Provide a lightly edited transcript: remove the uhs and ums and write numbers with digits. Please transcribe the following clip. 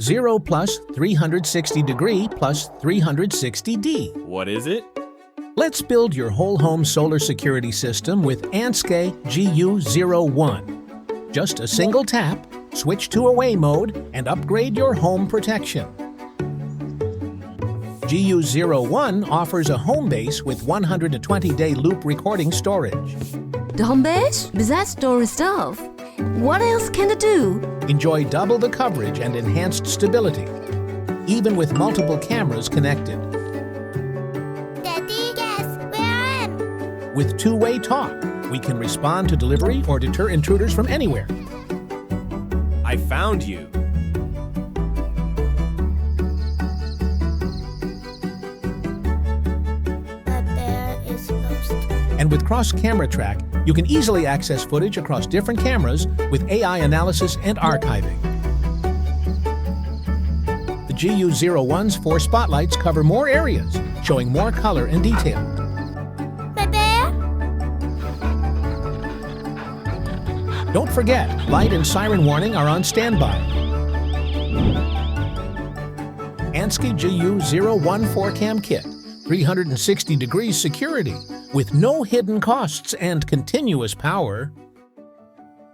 0 plus 360 degree plus 360D. What is it? Let's build your whole home solar security system with Ansque GU01. Just a single tap, switch to away mode, and upgrade your home protection. GU01 offers a home base with 120-day loop recording storage. The home base? Does that store stuff? What else can it do? Enjoy double the coverage and enhanced stability, even with multiple cameras connected. Daddy, guess where I am? With two-way talk, we can respond to delivery or deter intruders from anywhere. I found you. The bear is lost. And with cross-camera track, you can easily access footage across different cameras with AI analysis and archiving. The GU01's 4 spotlights cover more areas, showing more color and detail. My bear? Don't forget, light and siren warning are on standby. Ansque GU01 4-cam kit, 360 degrees security, with no hidden costs and continuous power.